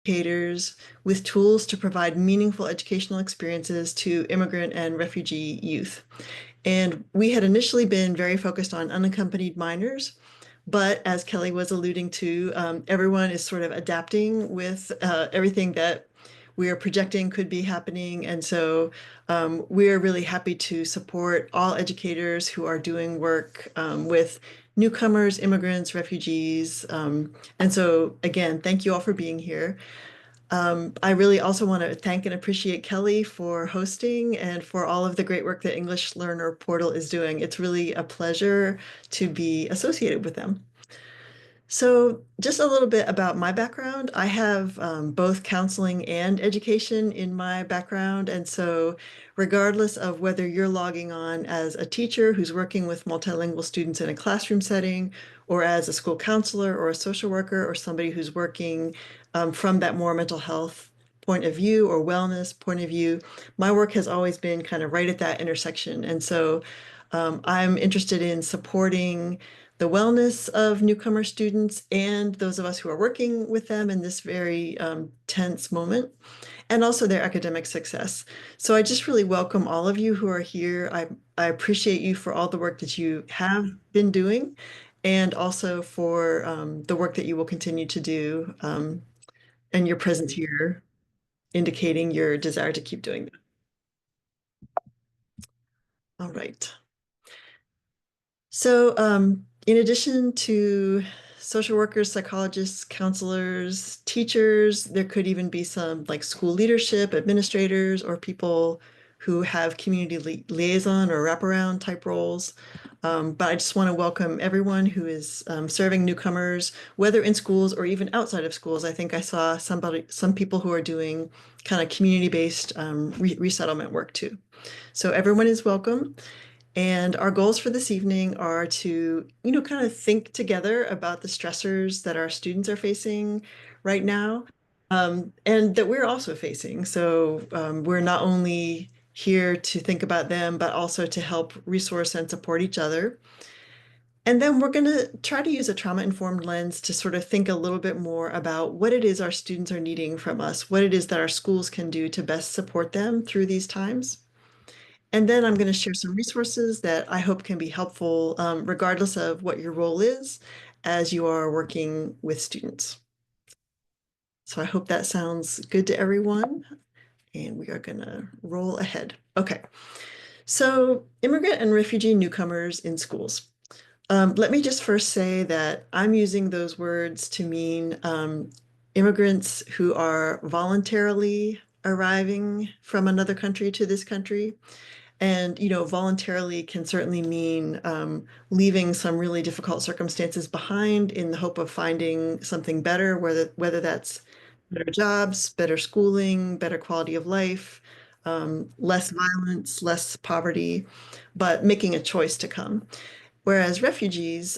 educators with tools to provide meaningful educational experiences to immigrant and refugee youth. And we had initially been very focused on unaccompanied minors, but as Kelly was alluding to, everyone is sort of adapting with everything that we are projecting could be happening. And so we are really happy to support all educators who are doing work with newcomers, immigrants, refugees. And so again, thank you all for being here. I really also want to thank and appreciate Kelly for hosting and for all of the great work that English Learner Portal is doing. It's really a pleasure to be associated with them. So, just a little bit about my background. I have both counseling and education in my background. And so, regardless of whether you're logging on as a teacher who's working with multilingual students in a classroom setting, or as a school counselor or a social worker, or somebody who's working from that more mental health point of view or wellness point of view, my work has always been kind of right at that intersection. And so, I'm interested in supporting the wellness of newcomer students and those of us who are working with them in this very tense moment, and also their academic success. So I just really welcome all of you who are here. I appreciate you for all the work that you have been doing, and also for the work that you will continue to do, and your presence here indicating your desire to keep doing that. All right. So, in addition to social workers, psychologists, counselors, teachers, there could even be some like school leadership, administrators, or people who have community liaison or wraparound type roles. But I just want to welcome everyone who is serving newcomers, whether in schools or even outside of schools. I think I saw some people who are doing kind of community-based resettlement work too. So everyone is welcome. And our goals for this evening are to, kind of think together about the stressors that our students are facing right now, and that we're also facing. So we're not only here to think about them, but also to help resource and support each other. And then we're going to try to use a trauma-informed lens to sort of think a little bit more about what it is our students are needing from us, what it is that our schools can do to best support them through these times. And then I'm going to share some resources that I hope can be helpful, regardless of what your role is as you are working with students. So I hope that sounds good to everyone. And we are going to roll ahead. Okay. So immigrant and refugee newcomers in schools. Let me just first say that I'm using those words to mean immigrants who are voluntarily arriving from another country to this country. And, voluntarily can certainly mean leaving some really difficult circumstances behind in the hope of finding something better, whether that's better jobs, better schooling, better quality of life, less violence, less poverty, but making a choice to come. Whereas refugees,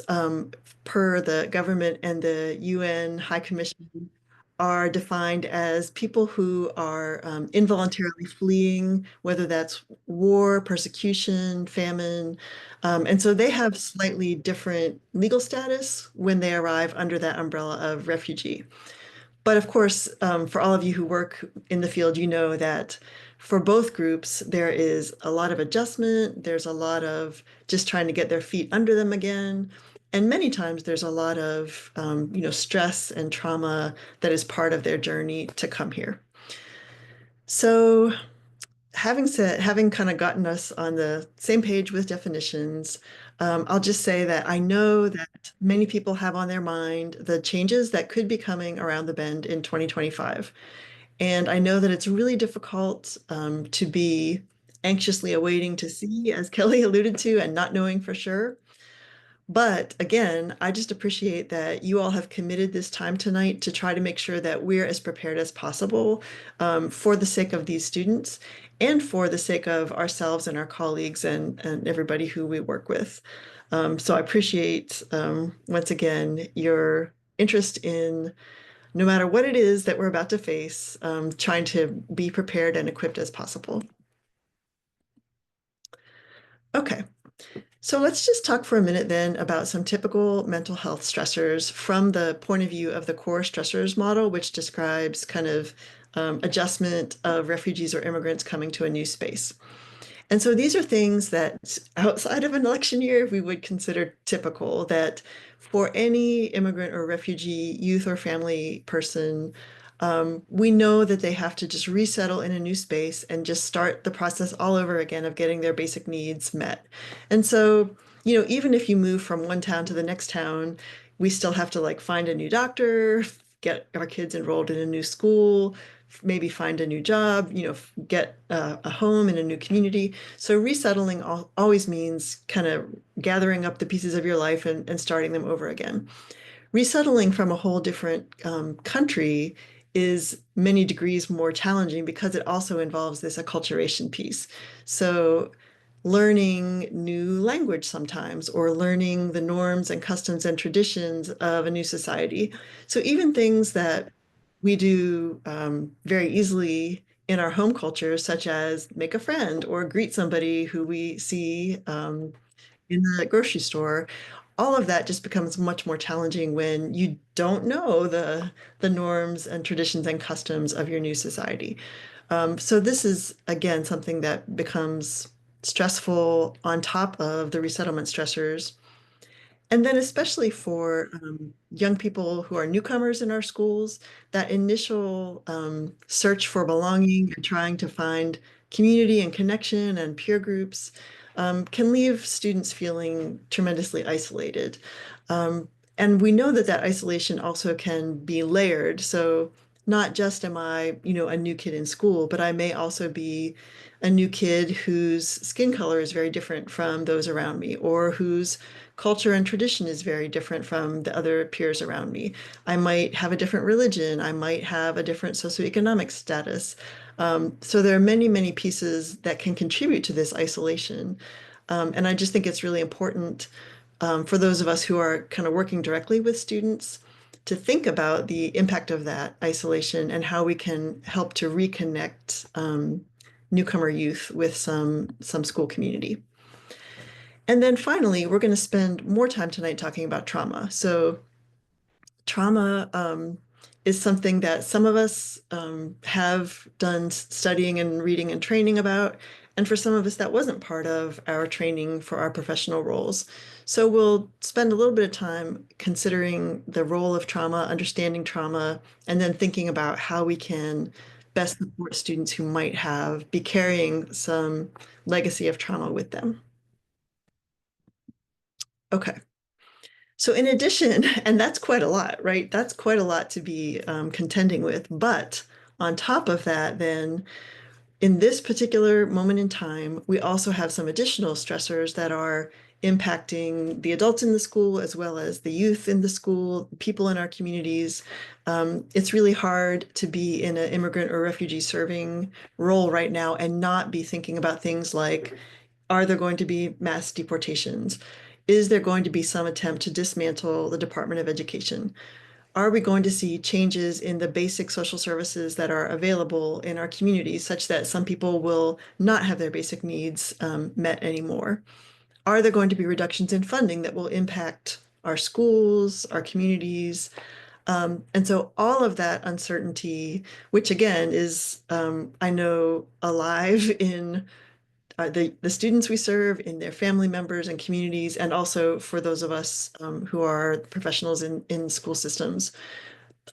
per the government and the UN High Commission, are defined as people who are involuntarily fleeing, whether that's war, persecution, famine. And so they have slightly different legal status when they arrive under that umbrella of refugee. But of course, for all of you who work in the field, you know that for both groups, there is a lot of adjustment. There's a lot of just trying to get their feet under them again. And many times there's a lot of, stress and trauma that is part of their journey to come here. So having kind of gotten us on the same page with definitions, I'll just say that I know that many people have on their mind the changes that could be coming around the bend in 2025. And I know that it's really difficult to be anxiously awaiting to see, as Kelly alluded to, and not knowing for sure. But again, I just appreciate that you all have committed this time tonight to try to make sure that we're as prepared as possible for the sake of these students and for the sake of ourselves and our colleagues and everybody who we work with. So I appreciate, once again, your interest in no matter what it is that we're about to face, trying to be prepared and equipped as possible. Okay. So let's just talk for a minute then about some typical mental health stressors from the point of view of the core stressors model, which describes kind of adjustment of refugees or immigrants coming to a new space. And so these are things that outside of an election year, we would consider typical that for any immigrant or refugee, youth or family person, we know that they have to just resettle in a new space and just start the process all over again of getting their basic needs met. And so, even if you move from one town to the next town, we still have to like find a new doctor, get our kids enrolled in a new school, maybe find a new job, get a home in a new community. So resettling always means kind of gathering up the pieces of your life and starting them over again. Resettling from a whole different country is many degrees more challenging because it also involves this acculturation piece. So learning new language sometimes, or learning the norms and customs and traditions of a new society. So even things that we do very easily in our home culture, such as make a friend or greet somebody who we see in the grocery store, all of that just becomes much more challenging when you don't know the norms and traditions and customs of your new society. So this is again something that becomes stressful on top of the resettlement stressors. And then, especially for young people who are newcomers in our schools, that initial search for belonging and trying to find community and connection and peer groups can leave students feeling tremendously isolated. Um, and we know that that isolation also can be layered. So, not just am I, a new kid in school, but I may also be a new kid whose skin color is very different from those around me, or whose culture and tradition is very different from the other peers around me. I might have a different religion. I might have a different socioeconomic status. So there are many, many pieces that can contribute to this isolation. And I just think it's really important for those of us who are kind of working directly with students to think about the impact of that isolation and how we can help to reconnect newcomer youth with some school community. And then finally, we're going to spend more time tonight talking about trauma. So trauma is something that some of us have done studying and reading and training about. And for some of us, that wasn't part of our training for our professional roles. So we'll spend a little bit of time considering the role of trauma, understanding trauma, and then thinking about how we can best support students who might be carrying some legacy of trauma with them. Okay. So in addition, and that's quite a lot, right? That's quite a lot to be contending with. But on top of that, then in this particular moment in time, we also have some additional stressors that are impacting the adults in the school as well as the youth in the school, people in our communities. It's really hard to be in an immigrant or refugee serving role right now and not be thinking about things like, are there going to be mass deportations? Is there going to be some attempt to dismantle the Department of Education? Are we going to see changes in the basic social services that are available in our communities, such that some people will not have their basic needs met anymore? Are there going to be reductions in funding that will impact our schools, our communities? And so all of that uncertainty, which again is, I know, alive in the students we serve, in their family members and communities, and also for those of us who are professionals in school systems.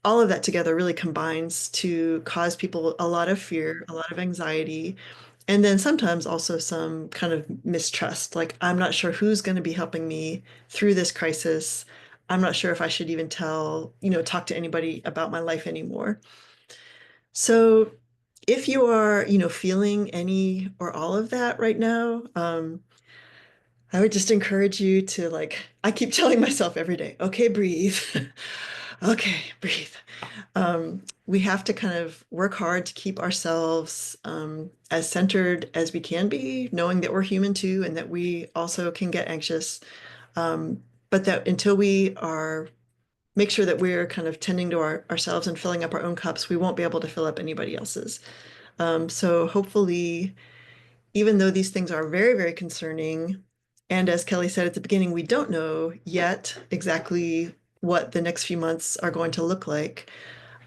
All of that together really combines to cause people a lot of fear, a lot of anxiety, and then sometimes also some kind of mistrust. Like, I'm not sure who's going to be helping me through this crisis. I'm not sure if I should even talk to anybody about my life anymore. So if you are, feeling any or all of that right now, I would just encourage you to I keep telling myself every day, okay, breathe. Okay, breathe. We have to kind of work hard to keep ourselves as centered as we can be, knowing that we're human too, and that we also can get anxious. But that until we are make sure that we're kind of tending to ourselves and filling up our own cups, we won't be able to fill up anybody else's. So hopefully, even though these things are very, very concerning, And as Kelly said at the beginning, we don't know yet exactly what the next few months are going to look like.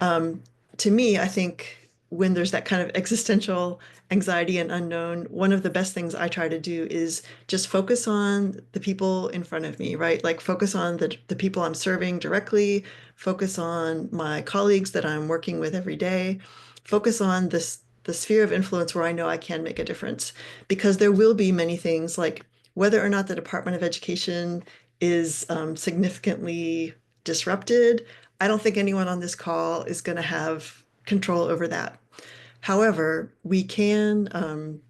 Um, to me, I think when there's that kind of existential anxiety and unknown, one of the best things I try to do is just focus on the people in front of me, right? Like focus on the people I'm serving directly, focus on my colleagues that I'm working with every day, focus on the sphere of influence where I know I can make a difference. Because there will be many things like whether or not the Department of Education is significantly disrupted. I don't think anyone on this call is going to have control over that. However, we can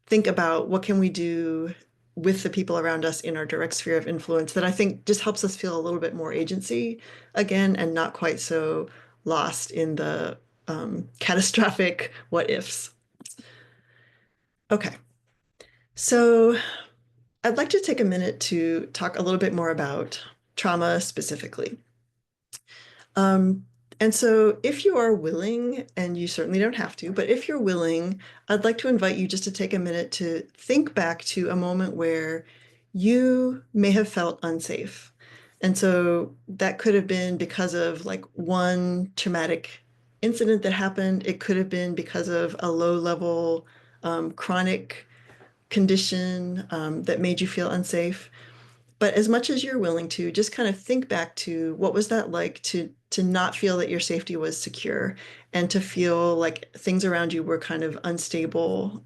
think about what can we do with the people around us in our direct sphere of influence that I think just helps us feel a little bit more agency again and not quite so lost in the catastrophic what ifs. Okay, so I'd like to take a minute to talk a little bit more about trauma specifically. Um, and so, if you are willing, and you certainly don't have to, but if you're willing, I'd like to invite you just to take a minute to think back to a moment where you may have felt unsafe. And so that could have been because of like one traumatic incident that happened. It could have been because of a low level chronic condition that made you feel unsafe. But as much as you're willing to, just kind of think back to what was that like to not feel that your safety was secure and to feel like things around you were kind of unstable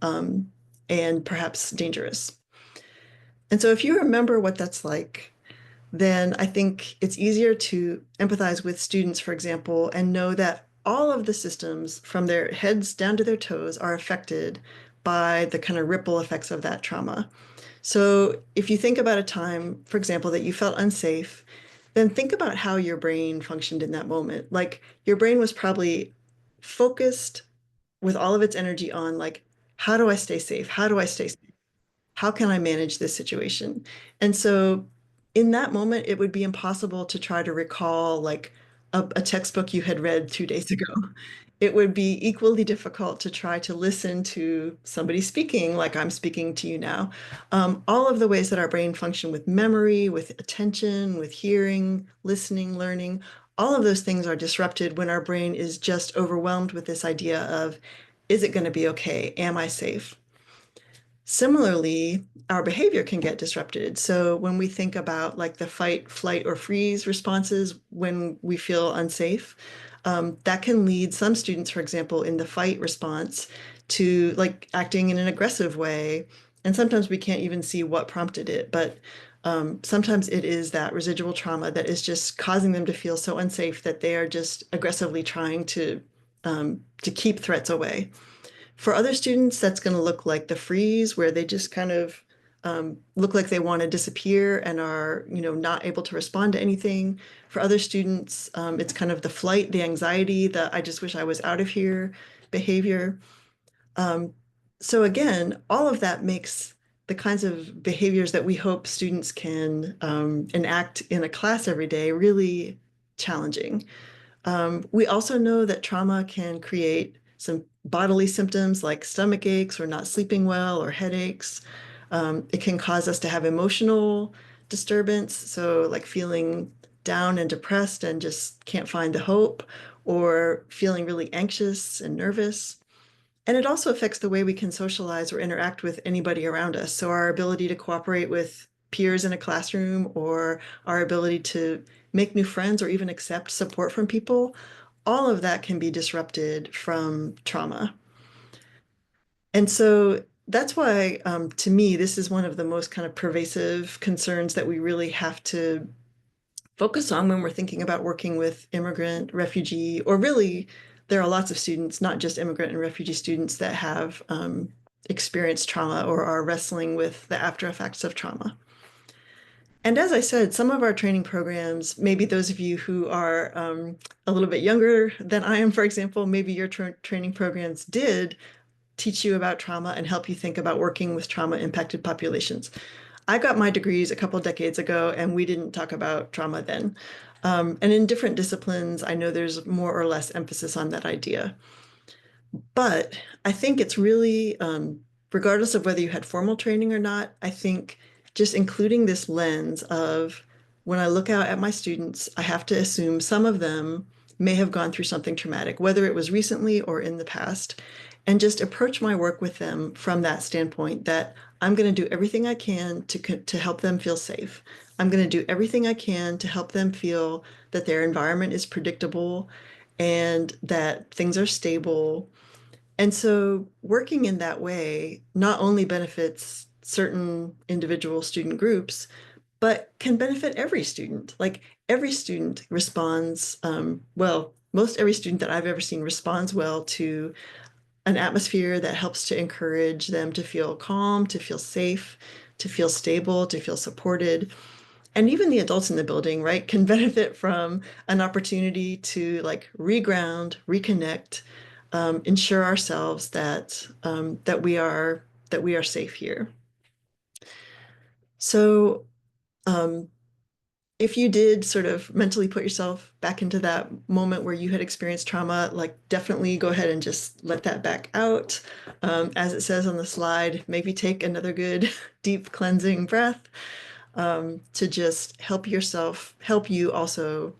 and perhaps dangerous. And so if you remember what that's like, then I think it's easier to empathize with students, for example, and know that all of the systems from their heads down to their toes are affected by the kind of ripple effects of that trauma. So if you think about a time, for example, that you felt unsafe, then think about how your brain functioned in that moment. Like your brain was probably focused with all of its energy on like, how do I stay safe? How do I stay safe? How can I manage this situation? And so in that moment, it would be impossible to try to recall like a textbook you had read 2 days ago. It would be equally difficult to try to listen to somebody speaking like I'm speaking to you now. All of the ways that our brain function with memory, with attention, with hearing, listening, learning, all of those things are disrupted when our brain is just overwhelmed with this idea of, is it going to be okay? Am I safe? Similarly, our behavior can get disrupted. So when we think about like the fight, flight, or freeze responses when we feel unsafe, that can lead some students, for example, in the fight response to like acting in an aggressive way. And sometimes we can't even see what prompted it, but sometimes it is that residual trauma that is just causing them to feel so unsafe that they are just aggressively trying to keep threats away. For other students, that's going to look like the freeze, where they just kind of look like they want to disappear and are, not able to respond to anything. For other students, it's kind of the flight, the anxiety, the I just wish I was out of here behavior. Um, so again, all of that makes the kinds of behaviors that we hope students can enact in a class every day really challenging. We also know that trauma can create some bodily symptoms like stomach aches or not sleeping well or headaches. It can cause us to have emotional disturbance, so like feeling down and depressed and just can't find the hope, or feeling really anxious and nervous. And it also affects the way we can socialize or interact with anybody around us. So our ability to cooperate with peers in a classroom or our ability to make new friends or even accept support from people, all of that can be disrupted from trauma. And so that's why, to me, this is one of the most kind of pervasive concerns that we really have to focus on when we're thinking about working with immigrant, refugee, or really, there are lots of students, not just immigrant and refugee students, that have experienced trauma or are wrestling with the after effects of trauma. And as I said, some of our training programs, maybe those of you who are a little bit younger than I am, for example, maybe your training programs did teach you about trauma and help you think about working with trauma impacted populations. I got my degrees a couple decades ago, and we didn't talk about trauma then. And in different disciplines, I know there's more or less emphasis on that idea. But I think it's really, regardless of whether you had formal training or not, I think just including this lens of when I look out at my students, I have to assume some of them may have gone through something traumatic, whether it was recently or in the past, and just approach my work with them from that standpoint that I'm going to do everything I can to help them feel safe. I'm going to do everything I can to help them feel that their environment is predictable and that things are stable. And so working in that way not only benefits certain individual student groups, but can benefit every student. Like every student responds, well, most every student that I've ever seen responds well to an atmosphere that helps to encourage them to feel calm, to feel safe, to feel stable, to feel supported. And even the adults in the building, right, can benefit from an opportunity to like reground, reconnect, ensure ourselves that we are safe here. So um, if you did sort of mentally put yourself back into that moment where you had experienced trauma, like definitely go ahead and just let that back out. As it says on the slide, maybe take another good deep cleansing breath to just help you also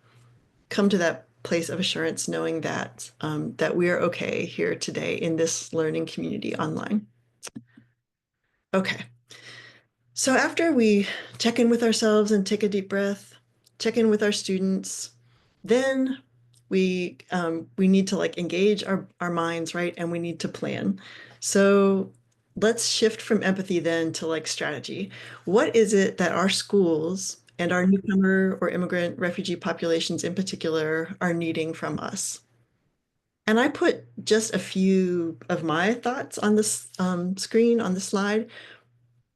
come to that place of assurance, knowing that we are okay here today in this learning community online. Okay. So after we check in with ourselves and take a deep breath, check in with our students, then we need to like engage our minds, right? And we need to plan. So let's shift from empathy then to like strategy. What is it that our schools and our newcomer or immigrant refugee populations in particular are needing from us? And I put just a few of my thoughts on this screen on the slide.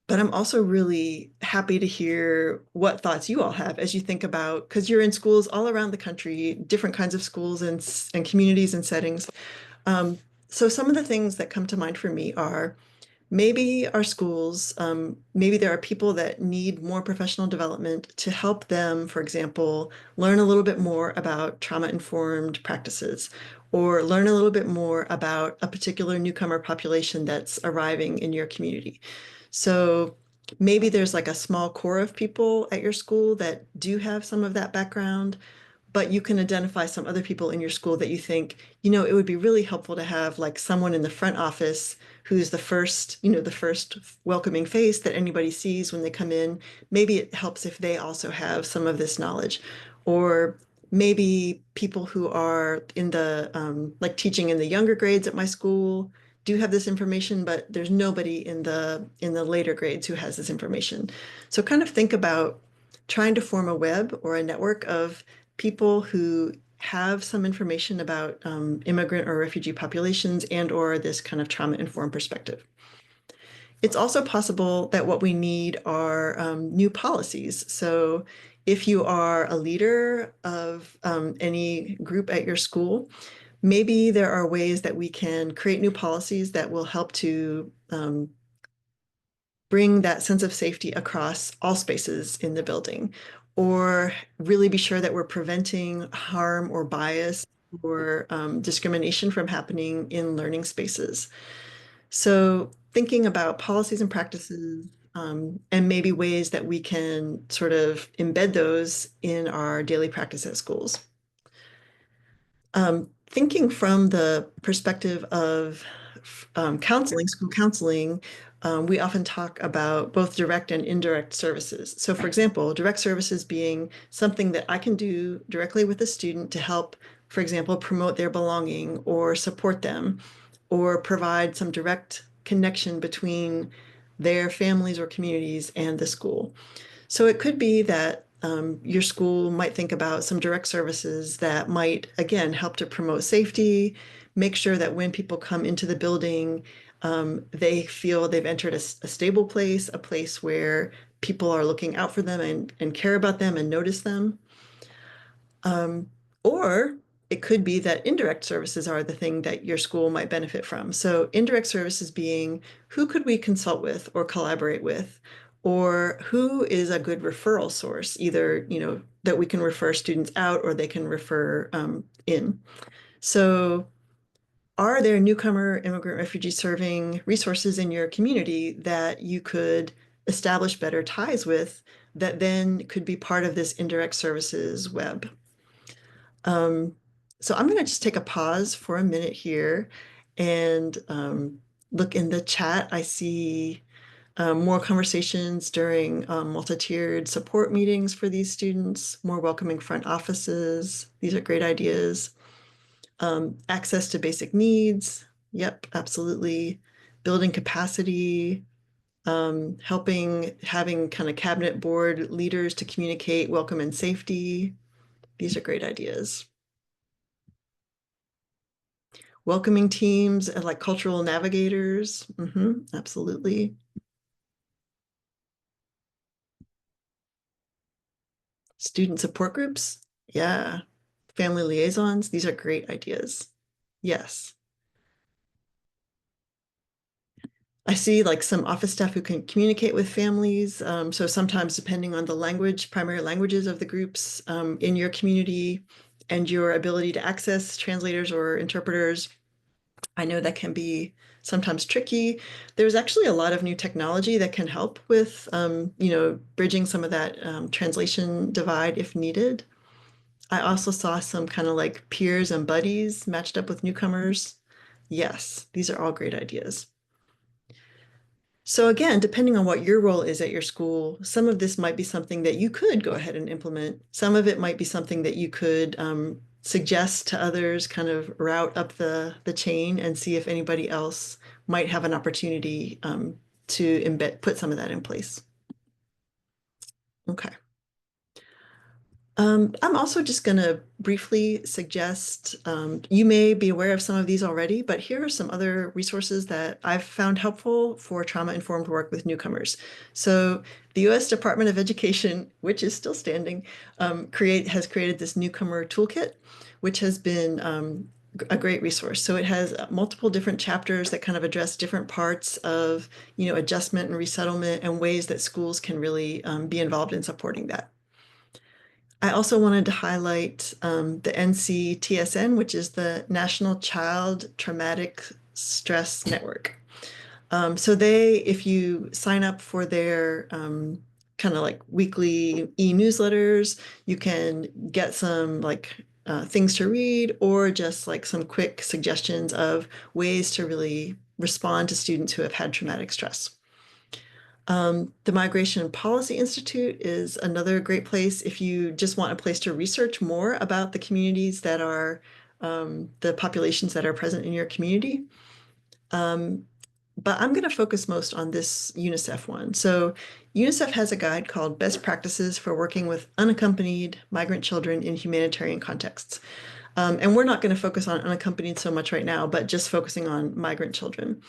But I'm also really happy to hear what thoughts you all have as you think about, because you're in schools all around the country, different kinds of schools and communities and settings. Um, so some of the things that come to mind for me are maybe our schools, maybe there are people that need more professional development to help them, for example, learn a little bit more about trauma-informed practices, or learn a little bit more about a particular newcomer population that's arriving in your community. So maybe there's like a small core of people at your school that do have some of that background, but you can identify some other people in your school that you think, it would be really helpful to have like someone in the front office who's the first, the first welcoming face that anybody sees when they come in. Maybe it helps if they also have some of this knowledge. Or maybe people who are in the like teaching in the younger grades at my school do have this information, but there's nobody in the later grades who has this information. So kind of think about trying to form a web or a network of people who have some information about immigrant or refugee populations and or this kind of trauma-informed perspective. It's also possible that what we need are new policies. So if you are a leader of any group at your school, maybe there are ways that we can create new policies that will help to bring that sense of safety across all spaces in the building, or really be sure that we're preventing harm or bias or discrimination from happening in learning spaces. So thinking about policies and practices and maybe ways that we can sort of embed those in our daily practice at schools. Thinking from the perspective of counseling, school counseling, we often talk about both direct and indirect services. So for example, direct services being something that I can do directly with a student to help, for example, promote their belonging or support them or provide some direct connection between their families or communities and the school. So it could be that your school might think about some direct services that might, again, help to promote safety, make sure that when people come into the building, they feel they've entered a stable place, a place where people are looking out for them and care about them and notice them. Um, or it could be that indirect services are the thing that your school might benefit from. So indirect services being who could we consult with or collaborate with, or who is a good referral source, either, that we can refer students out or they can refer in. So are there newcomer, immigrant, refugee serving resources in your community that you could establish better ties with that then could be part of this indirect services web. Um, so I'm going to just take a pause for a minute here and look in the chat. I see more conversations during multi-tiered support meetings for these students, more welcoming front offices. These are great ideas. Access to basic needs. Yep, absolutely. Building capacity, helping having kind of cabinet board leaders to communicate welcome and safety. These are great ideas. Welcoming teams and like cultural navigators. Absolutely. Student support groups. Yeah. Family liaisons. These are great ideas. Yes. I see like some office staff who can communicate with families. So sometimes depending on the language, primary languages of the groups in your community and your ability to access translators or interpreters, I know that can be sometimes tricky. There's actually a lot of new technology that can help with, bridging some of that translation divide if needed. I also saw some kind of like peers and buddies matched up with newcomers. Yes, these are all great ideas. So again, depending on what your role is at your school, some of this might be something that you could go ahead and implement. Some of it might be something that you could suggest to others, kind of route up the chain and see if anybody else might have an opportunity to put some of that in place. Okay. I'm also just going to briefly suggest, you may be aware of some of these already, but here are some other resources that I've found helpful for trauma-informed work with newcomers. So the U.S. Department of Education, which is still standing, has created this newcomer toolkit, which has been a great resource. So it has multiple different chapters that kind of address different parts of, adjustment and resettlement and ways that schools can really be involved in supporting that. I also wanted to highlight the NCTSN, which is the National Child Traumatic Stress Network. So if you sign up for their kind of like weekly e-newsletters, you can get some like things to read or just like some quick suggestions of ways to really respond to students who have had traumatic stress. The Migration Policy Institute is another great place if you just want a place to research more about the communities that are the populations that are present in your community. But I'm going to focus most on this UNICEF one. So UNICEF has a guide called Best Practices for Working with Unaccompanied Migrant Children in Humanitarian Contexts. And we're not going to focus on unaccompanied so much right now, but just focusing on migrant children.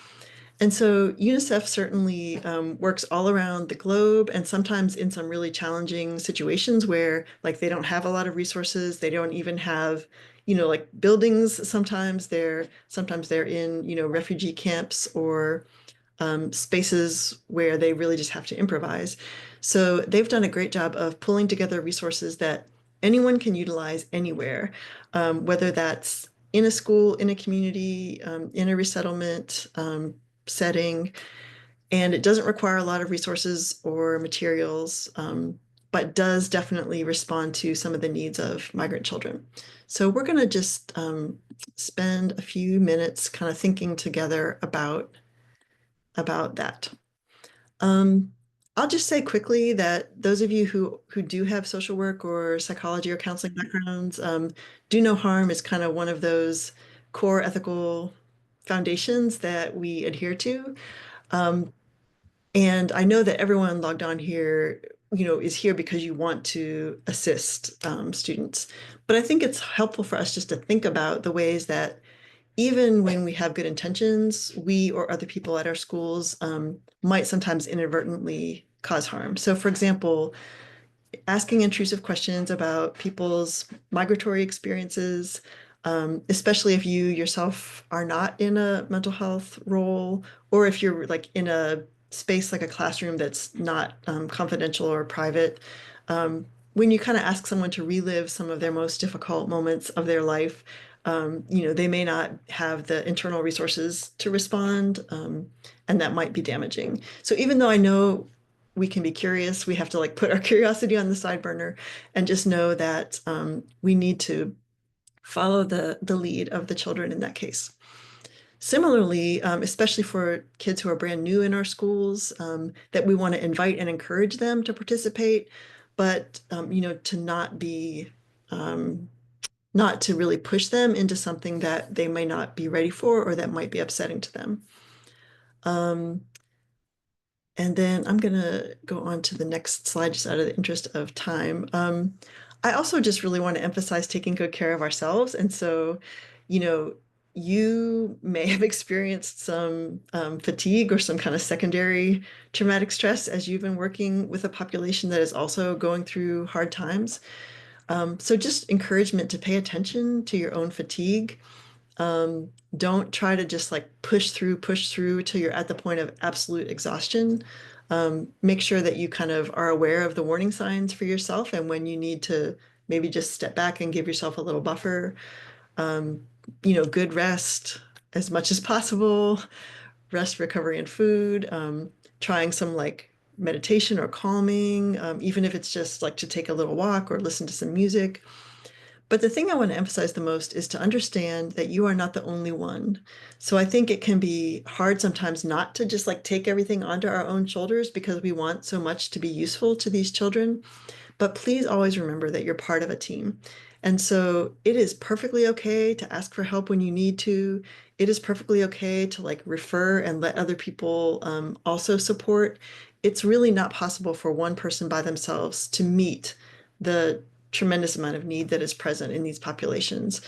And so UNICEF certainly works all around the globe and sometimes in some really challenging situations where like they don't have a lot of resources, they don't even have, like buildings. Sometimes they're in, refugee camps or spaces where they really just have to improvise. So they've done a great job of pulling together resources that anyone can utilize anywhere, whether that's in a school, in a community, in a resettlement setting. And it doesn't require a lot of resources or materials, but does definitely respond to some of the needs of migrant children. So we're going to just spend a few minutes kind of thinking together about that. I'll just say quickly that those of you who do have social work or psychology or counseling backgrounds, do no harm is kind of one of those core ethical foundations that we adhere to. And I know that everyone logged on here, is here because you want to assist students. But I think it's helpful for us just to think about the ways that even when we have good intentions, we or other people at our schools might sometimes inadvertently cause harm. So for example, asking intrusive questions about people's migratory experiences, especially if you yourself are not in a mental health role, or if you're like in a space like a classroom that's not confidential or private. When you kind of ask someone to relive some of their most difficult moments of their life, they may not have the internal resources to respond, and that might be damaging. So even though I know we can be curious. We have to like put our curiosity on the side burner and just know that we need to follow the lead of the children in that case. Similarly, especially for kids who are brand new in our schools, that we want to invite and encourage them to participate, but to not be not to really push them into something that they may not be ready for or that might be upsetting to them. Um, and then I'm gonna go on to the next slide just out of the interest of time. I also just really want to emphasize taking good care of ourselves. And so, you know, you may have experienced some fatigue or some kind of secondary traumatic stress as you've been working with a population that is also going through hard times. So just encouragement to pay attention to your own fatigue. Don't try to just like push through till you're at the point of absolute exhaustion. Make sure that you kind of are aware of the warning signs for yourself and when you need to maybe just step back and give yourself a little buffer. Um, good rest as much as possible, rest, recovery, and food. Trying some like meditation or calming, even if it's just like to take a little walk or listen to some music. But the thing I want to emphasize the most is to understand that you are not the only one. So I think it can be hard sometimes not to just like take everything onto our own shoulders because we want so much to be useful to these children. But please always remember that you're part of a team. And so it is perfectly okay to ask for help when you need to. It is perfectly okay to like refer and let other people also support. It's really not possible for one person by themselves to meet the tremendous amount of need that is present in these populations.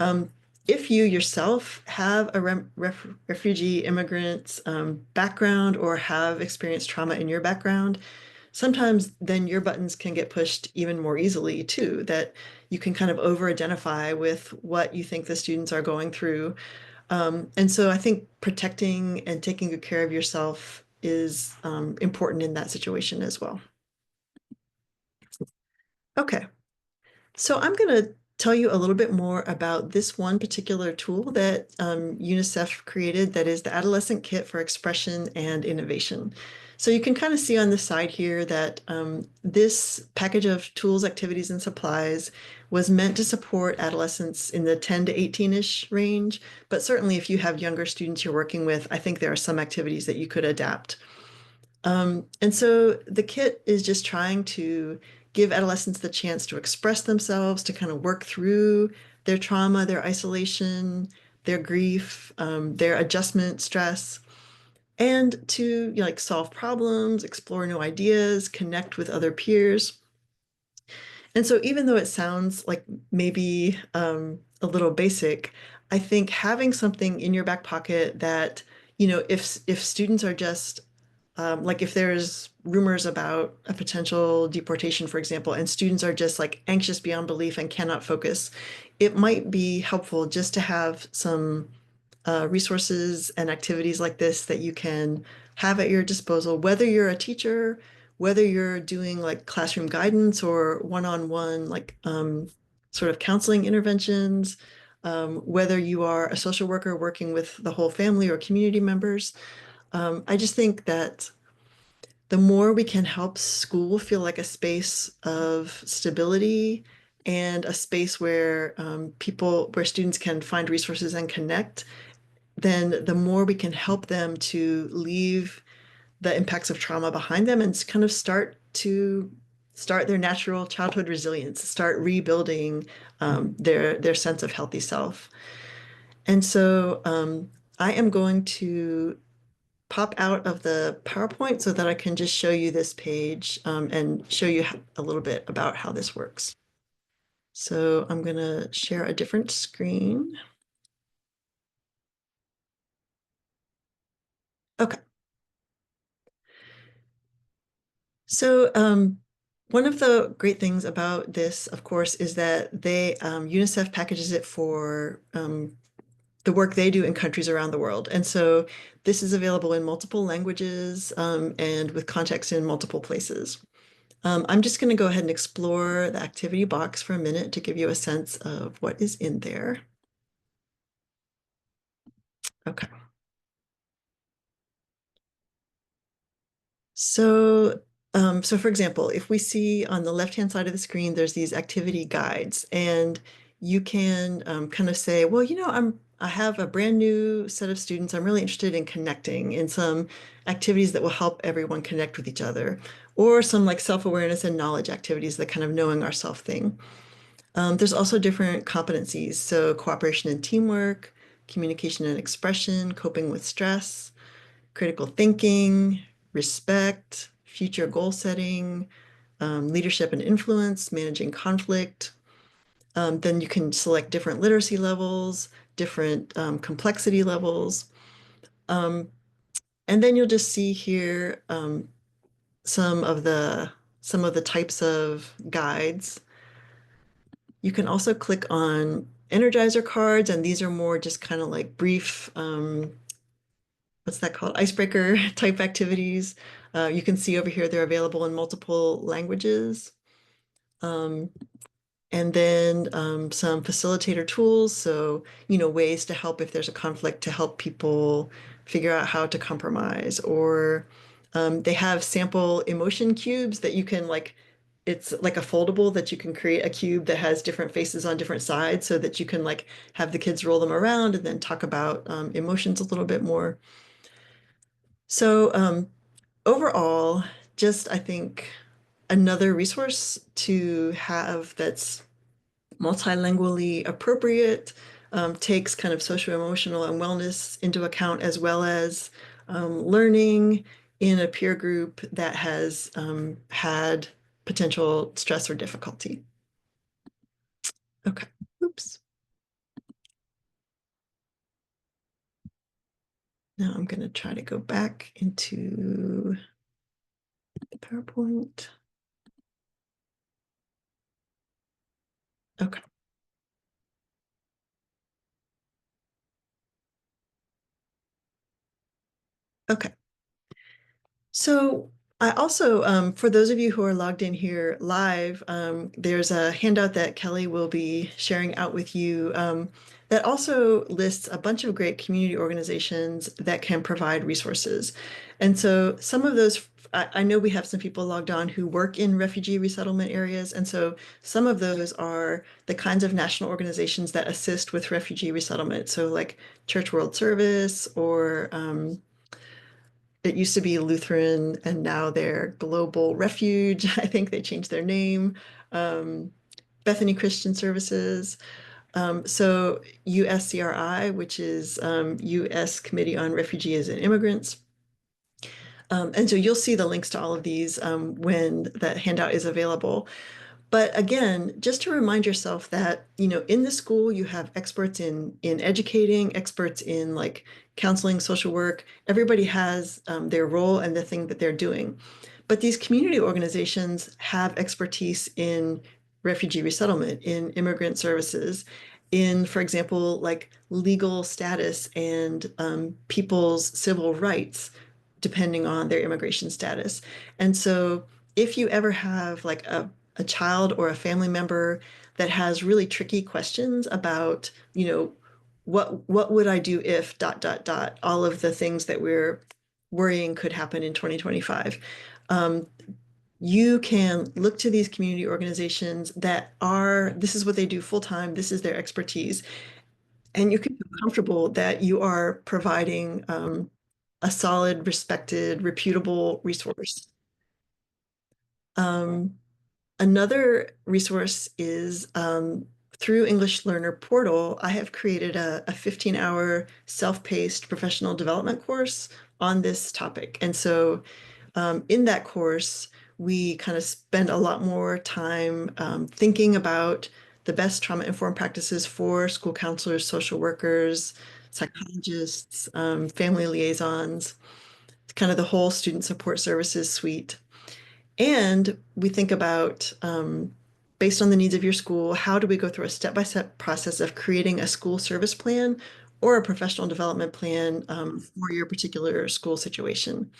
Um, if you yourself have a refugee immigrant background or have experienced trauma in your background, sometimes then your buttons can get pushed even more easily too, that you can kind of over-identify with what you think the students are going through. And so I think protecting and taking good care of yourself is important in that situation as well. Okay, so I'm going to tell you a little bit more about this one particular tool that UNICEF created that is the Adolescent Kit for Expression and Innovation. So you can kind of see on the side here that this package of tools, activities, and supplies was meant to support adolescents in the 10 to 18-ish range. But certainly if you have younger students you're working with, I think there are some activities that you could adapt. And so the kit is just trying to give adolescents the chance to express themselves, to kind of work through their trauma, their isolation, their grief, their adjustment stress, and to like solve problems, explore new ideas, connect with other peers. And so even though it sounds like maybe a little basic, I think having something in your back pocket that, if students are just like if there's rumors about a potential deportation, for example, and students are just like anxious beyond belief and cannot focus, it might be helpful just to have some resources and activities like this that you can have at your disposal, whether you're a teacher, whether you're doing like classroom guidance or one-on-one like sort of counseling interventions, whether you are a social worker working with the whole family or community members. I just think that the more we can help school feel like a space of stability and a space where where students can find resources and connect, then the more we can help them to leave the impacts of trauma behind them and kind of start their natural childhood resilience, start rebuilding their sense of healthy self. And so I am going to pop out of the PowerPoint so that I can just show you this page and show you a little bit about how this works. So I'm going to share a different screen. Okay. So one of the great things about this, of course, is that UNICEF packages it for the work they do in countries around the world. And so this is available in multiple languages and with context in multiple places. I'm just going to go ahead and explore the activity box for a minute to give you a sense of what is in there. Okay. So So for example, if we see on the left-hand side of the screen, there's these activity guides, and you can kind of say, well, I have a brand new set of students. I'm really interested in connecting in some activities that will help everyone connect with each other, or some like self-awareness and knowledge activities, that kind of knowing ourself thing. There's also different competencies, so cooperation and teamwork, communication and expression, coping with stress, critical thinking, respect, future goal setting, leadership and influence, managing conflict. Then you can select different literacy levels, different complexity levels. Um, and then you'll just see here some of the some of the types of guides. You can also click on Energizer cards, and these are more just kind of like brief, what's that called? Icebreaker type activities. You can see over here they're available in multiple languages. Um, and then some facilitator tools. So, ways to help if there's a conflict, to help people figure out how to compromise. Or they have sample emotion cubes that you can like, it's like a foldable that you can create a cube that has different faces on different sides so that you can like have the kids roll them around and then talk about emotions a little bit more. So overall, just I think another resource to have that's multilingually appropriate, takes kind of socio-emotional and wellness into account, as well as learning in a peer group that has had potential stress or difficulty. Okay, oops. Now I'm going to try to go back into the PowerPoint. Okay, okay. So I also, for those of you who are logged in here live, there's a handout that Kelly will be sharing out with you, that also lists a bunch of great community organizations that can provide resources. And so some of those, I know we have some people logged on who work in refugee resettlement areas. And so some of those are the kinds of national organizations that assist with refugee resettlement. So like Church World Service, or it used to be Lutheran, and now they're Global Refuge. I think they changed their name. Um, Bethany Christian Services. So USCRI, which is U.S. Committee on Refugees and Immigrants. And so you'll see the links to all of these when that handout is available. But again, just to remind yourself that, in the school you have experts in educating, experts in like counseling, social work. Everybody has their role and the thing that they're doing. But these community organizations have expertise in refugee resettlement, in immigrant services, in, for example, like legal status and people's civil rights, depending on their immigration status. And so if you ever have like a child or a family member that has really tricky questions about, what would I do if dot dot dot, all of the things that we're worrying could happen in 2025. Um, you can look to these community organizations that are, this is what they do full time, this is their expertise, and you can feel comfortable that you are providing a solid, respected, reputable resource. Um, Another resource is through English Learner Portal, I have created a 15-hour self-paced professional development course on this topic. And so in that course, we kind of spend a lot more time thinking about the best trauma-informed practices for school counselors, social workers, psychologists, family liaisons, kind of the whole student support services suite. And we think about, based on the needs of your school, how do we go through a step-by-step process of creating a school service plan or a professional development plan for your particular school situation.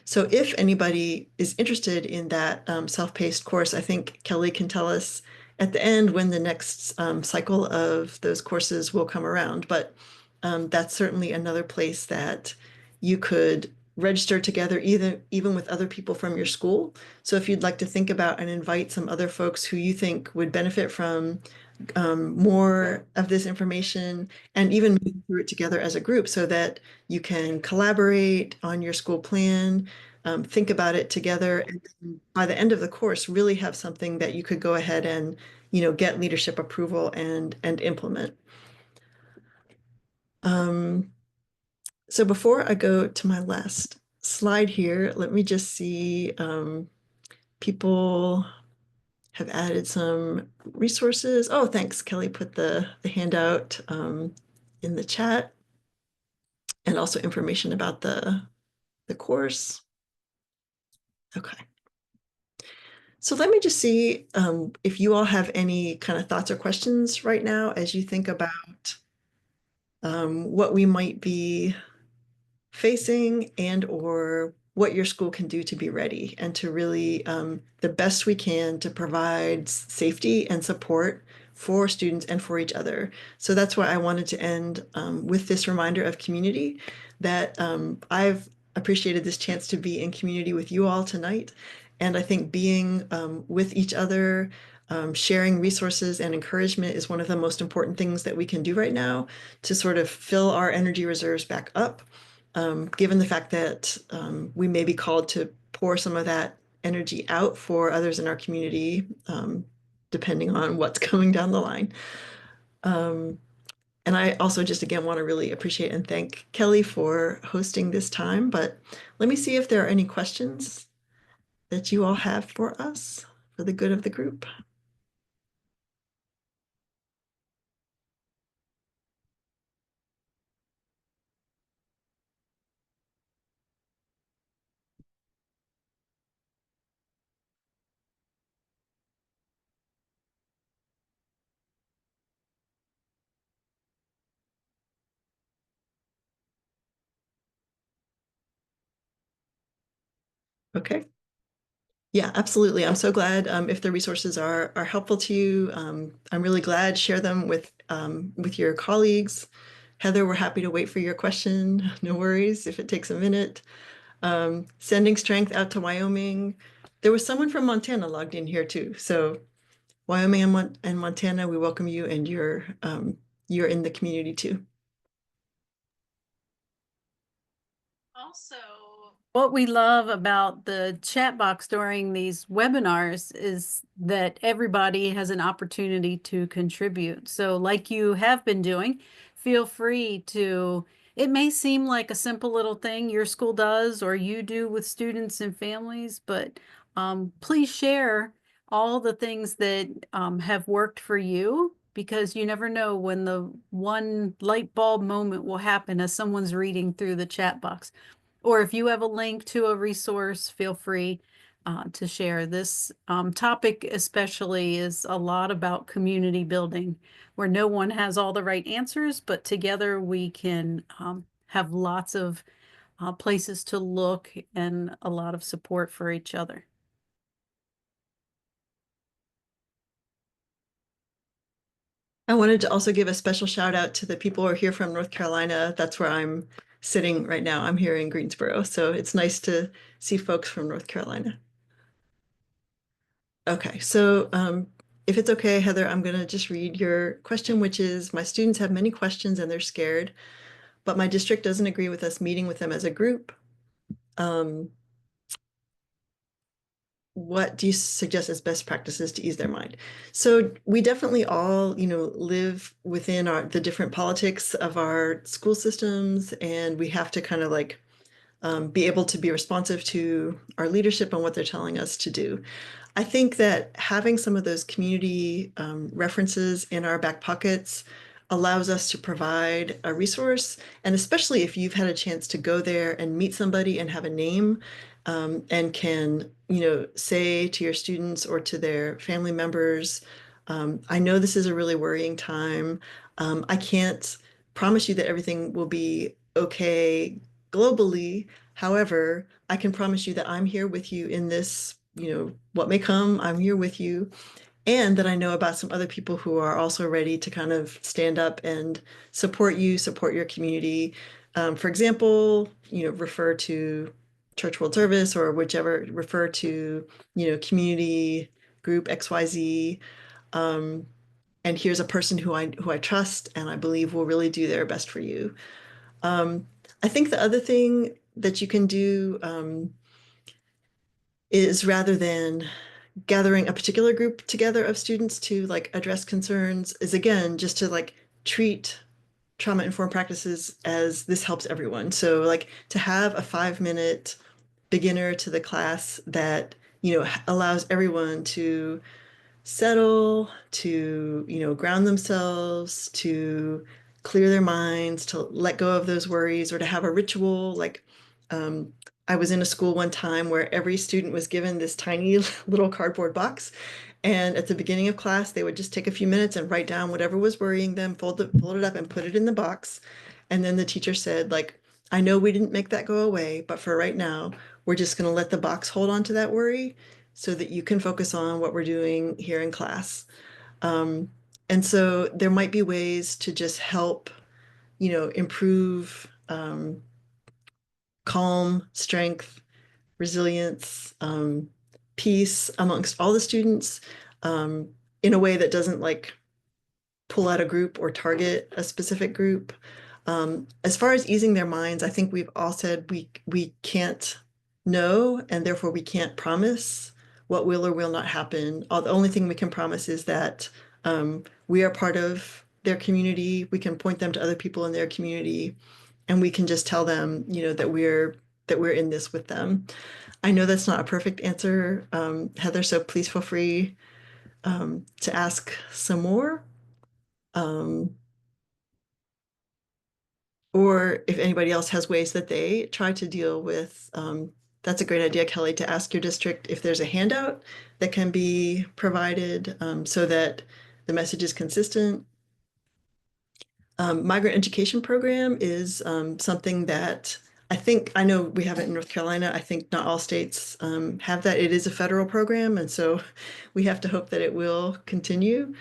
So if anybody is interested in that self-paced course, I think Kelly can tell us at the end when the next cycle of those courses will come around. But that's certainly another place that you could register together even with other people from your school. So if you'd like to think about and invite some other folks who you think would benefit from more of this information and even move through it together as a group so that you can collaborate on your school plan, think about it together, and then by the end of the course, really have something that you could go ahead and, get leadership approval and implement. Um, so before I go to my last slide here, let me just see, people have added some resources. Oh, thanks. Kelly put the handout in the chat and also information about the course. Okay. So let me just see if you all have any kind of thoughts or questions right now as you think about what we might be facing and or what your school can do to be ready and to really the best we can to provide safety and support for students and for each other. So that's why I wanted to end with this reminder of community that I've appreciated this chance to be in community with you all tonight. And I think being with each other, sharing resources and encouragement is one of the most important things that we can do right now to sort of fill our energy reserves back up, given the fact that we may be called to pour some of that energy out for others in our community, depending on what's coming down the line. Um, and I also just again want to really appreciate and thank Kelly for hosting this time. But let me see if there are any questions that you all have for us for the good of the group. Okay. Yeah, absolutely. I'm so glad if the resources are helpful to you. I'm really glad. Share them with your colleagues. Heather, we're happy to wait for your question. No worries if it takes a minute. Sending strength out to Wyoming. There was someone from Montana logged in here too. So Wyoming and Montana, we welcome you, and you're in the community too. Also, what we love about the chat box during these webinars is that everybody has an opportunity to contribute. So like you have been doing, feel free to, it may seem like a simple little thing your school does or you do with students and families, but please share all the things that have worked for you, because you never know when the one light bulb moment will happen as someone's reading through the chat box. Or if you have a link to a resource, feel free to share. This topic especially is a lot about community building, where no one has all the right answers, but together we can have lots of places to look and a lot of support for each other. I wanted to also give a special shout out to the people who are here from North Carolina. That's where I'm sitting right now. I'm here in Greensboro, so it's nice to see folks from North Carolina. Okay, so if it's okay, Heather, I'm going to just read your question, which is, my students have many questions and they're scared, but my district doesn't agree with us meeting with them as a group. Um, what do you suggest as best practices to ease their mind? So we definitely all, live within the different politics of our school systems, and we have to kind of like be able to be responsive to our leadership and what they're telling us to do. I think that having some of those community references in our back pockets allows us to provide a resource. And especially if you've had a chance to go there and meet somebody and have a name, and can, say to your students or to their family members, I know this is a really worrying time. I can't promise you that everything will be okay globally. However, I can promise you that I'm here with you in this, what may come, I'm here with you. And that I know about some other people who are also ready to kind of stand up and support you, support your community. For example, refer to Church World Service or whichever, refer to, community group XYZ. Um, and here's a person who I trust and I believe will really do their best for you. Um, I think the other thing that you can do is rather than gathering a particular group together of students to like address concerns, is again just to like treat trauma-informed practices as this helps everyone. So like to have a 5-minute beginner to the class that, allows everyone to settle, to, ground themselves, to clear their minds, to let go of those worries, or to have a ritual. Like, um, I was in a school one time where every student was given this tiny little cardboard box. And at the beginning of class, they would just take a few minutes and write down whatever was worrying them, fold it up and put it in the box. And then the teacher said, like, I know we didn't make that go away, but for right now, we're just going to let the box hold on to that worry so that you can focus on what we're doing here in class. Um, and so there might be ways to just help, improve calm, strength, resilience, peace amongst all the students um, in a way that doesn't like pull out a group or target a specific group. As far as easing their minds, I think we've all said we can't know, and therefore we can't promise what will or will not happen. The only thing we can promise is that we are part of their community. We can point them to other people in their community, and we can just tell them, that we're in this with them. I know that's not a perfect answer, Heather, so please feel free to ask some more. Um, or if anybody else has ways that they try to deal with, that's a great idea, Kelly, to ask your district if there's a handout that can be provided so that the message is consistent. Migrant education program is something that I know we have it in North Carolina. I think not all states have that. It is a federal program, and so we have to hope that it will continue.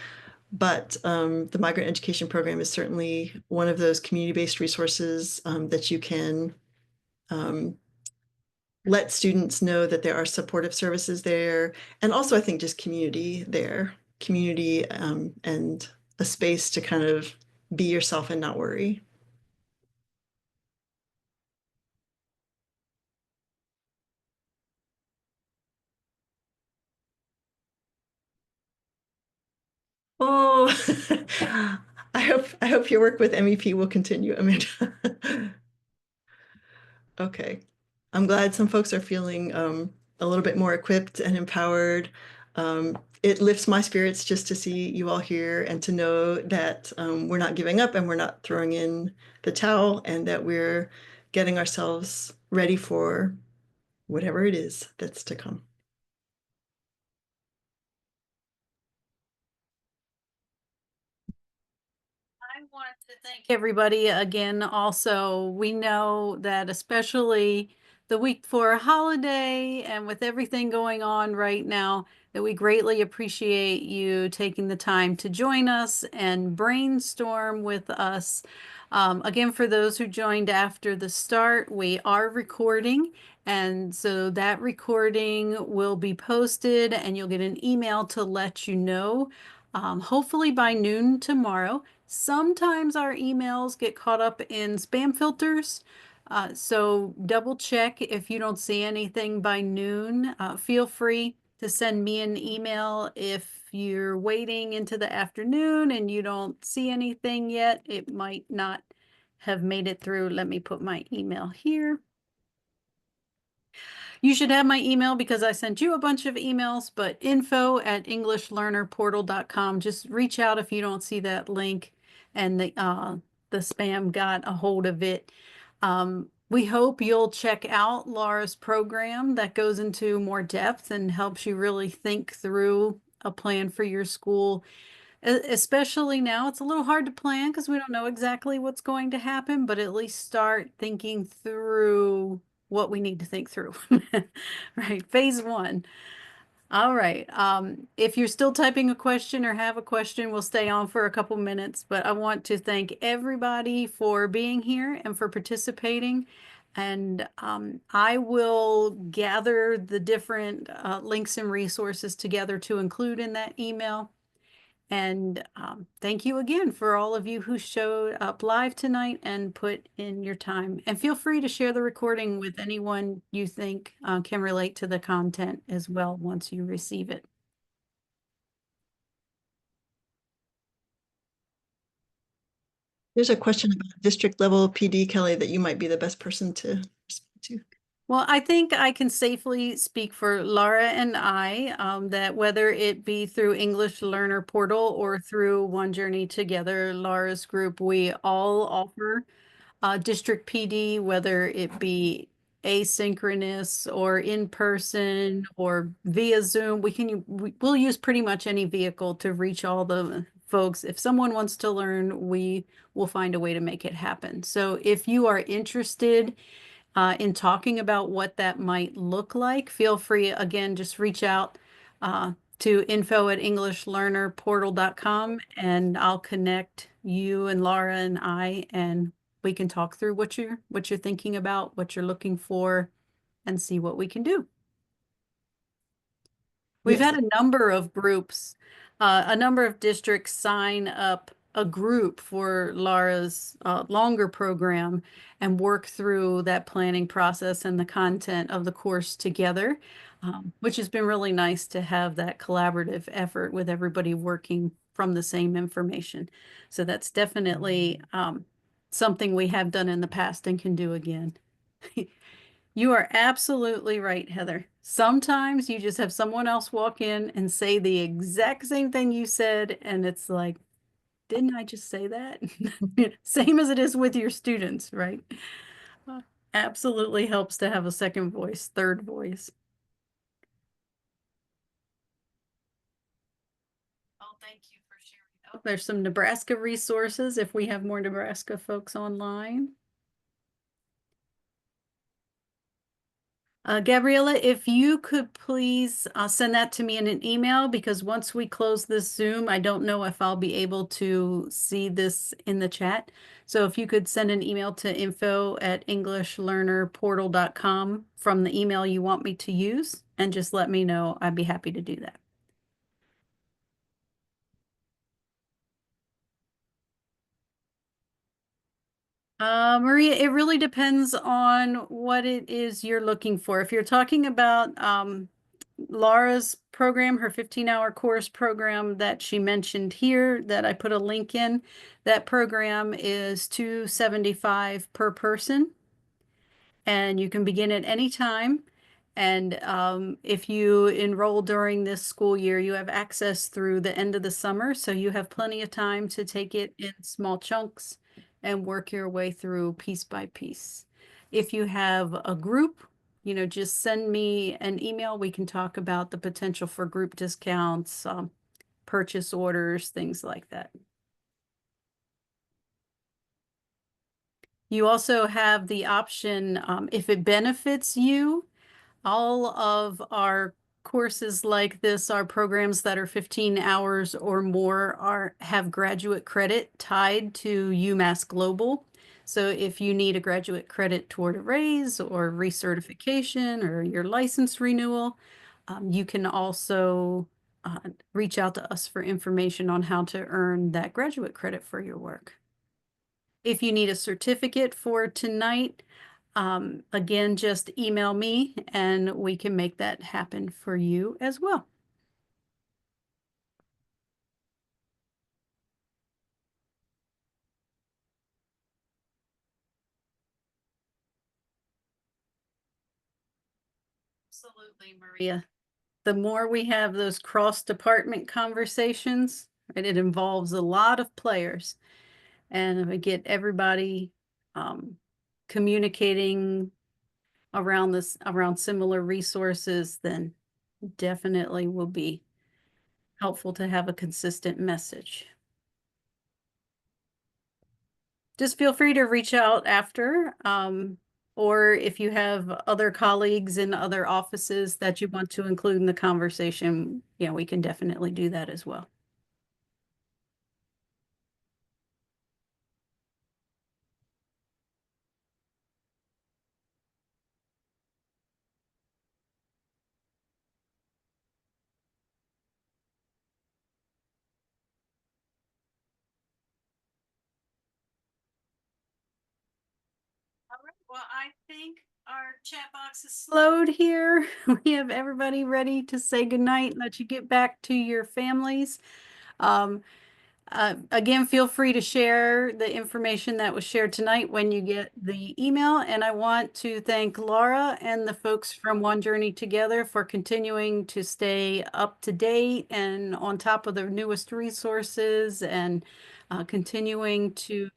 But the migrant education program is certainly one of those community-based resources that you can um, let students know that there are supportive services there. And also, I think just community there, community and a space to kind of be yourself and not worry. Oh, I hope your work with MEP will continue, Amanda. Okay. I'm glad some folks are feeling a little bit more equipped and empowered. It lifts my spirits just to see you all here and to know that we're not giving up and we're not throwing in the towel and that we're getting ourselves ready for whatever it is that's to come. I want to thank everybody again. Also, we know that especially the week before a holiday and with everything going on right now, that we greatly appreciate you taking the time to join us and brainstorm with us. Again, for those who joined after the start, we are recording. And so that recording will be posted and you'll get an email to let you know, hopefully by noon tomorrow. Sometimes our emails get caught up in spam filters. So double check if you don't see anything by noon. Feel free to send me an email if you're waiting into the afternoon and you don't see anything yet. It might not have made it through. Let me put my email here. You should have my email because I sent you a bunch of emails, but info@englishlearnerportal.com. Just reach out if you don't see that link and the spam got a hold of it. We hope you'll check out Laura's program that goes into more depth and helps you really think through a plan for your school. Especially now, it's a little hard to plan because we don't know exactly what's going to happen, but at least start thinking through what we need to think through. Right, phase one. All right. If you're still typing a question or have a question, we'll stay on for a couple minutes, but I want to thank everybody for being here and for participating. And I will gather the different links and resources together to include in that email. And thank you again for all of you who showed up live tonight and put in your time. And feel free to share the recording with anyone you think can relate to the content as well once you receive it. There's a question about district level PD, Kelly, that you might be the best person to respond to. Well, I think I can safely speak for Laura and I that whether it be through English Learner Portal or through One Journey Together, Laura's group, we all offer district PD, whether it be asynchronous or in person or via Zoom. We'll use pretty much any vehicle to reach all the folks. If someone wants to learn, we will find a way to make it happen. So if you are interested in talking about what that might look like, feel free, again, just reach out to info@englishlearnerportal.com and I'll connect you and Laura and I, and we can talk through what you're thinking about, what you're looking for, and see what we can do. We've Yes. had a number of groups, a number of districts sign up a group for Laura's longer program and work through that planning process and the content of the course together, which has been really nice to have that collaborative effort with everybody working from the same information. So that's definitely something we have done in the past and can do again. You are absolutely right, Heather. Sometimes you just have someone else walk in and say the exact same thing you said, and it's like, didn't I just say that? Same as it is with your students, right? Uh, Absolutely helps to have a second voice, third voice. Oh, thank you for sharing. Oh, there's some Nebraska resources if we have more Nebraska folks online. Gabriella, if you could please send that to me in an email because once we close this Zoom, I don't know if I'll be able to see this in the chat. So if you could send an email to info@englishlearnerportal.com from the email you want me to use and just let me know, I'd be happy to do that. Maria, it really depends on what it is you're looking for. If you're talking about Laura's program, her 15-hour course program that she mentioned here, that I put a link in, that program is $275 per person, and you can begin at any time. And if you enroll during this school year, you have access through the end of the summer, so you have plenty of time to take it in small chunks and work your way through piece by piece. If you have a group, just send me an email. We can talk about the potential for group discounts, purchase orders, things like that. You also have the option, if it benefits you, all of our courses like this are programs that are 15 hours or more have graduate credit tied to UMass Global. So if you need a graduate credit toward a raise or recertification or your license renewal, you can also reach out to us for information on how to earn that graduate credit for your work. If you need a certificate for tonight, again, just email me and we can make that happen for you as well. Absolutely, Maria. The more we have those cross-department conversations, right, it involves a lot of players, and if we get everybody communicating around similar resources, then definitely will be helpful to have a consistent message. Just feel free to reach out after. or if you have other colleagues in other offices that you want to include in the conversation, yeah, we can definitely do that as well. All right. Well, I think our chat box is slowed here. We have everybody ready to say goodnight and let you get back to your families. Um, again, feel free to share the information that was shared tonight when you get the email. And I want to thank Laura and the folks from One Journey Together for continuing to stay up to date and on top of the newest resources and continuing to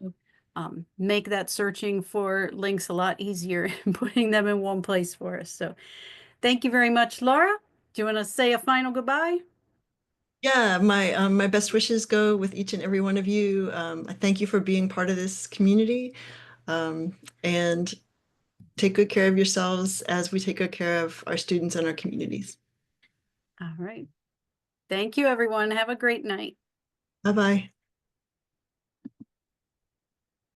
make that searching for links a lot easier and putting them in one place for us. So thank you very much, Laura. Do you want to say a final goodbye? Yeah, my best wishes go with each and every one of you. I thank you for being part of this community, and take good care of yourselves as we take good care of our students and our communities. All right. Thank you, everyone. Have a great night. Bye bye.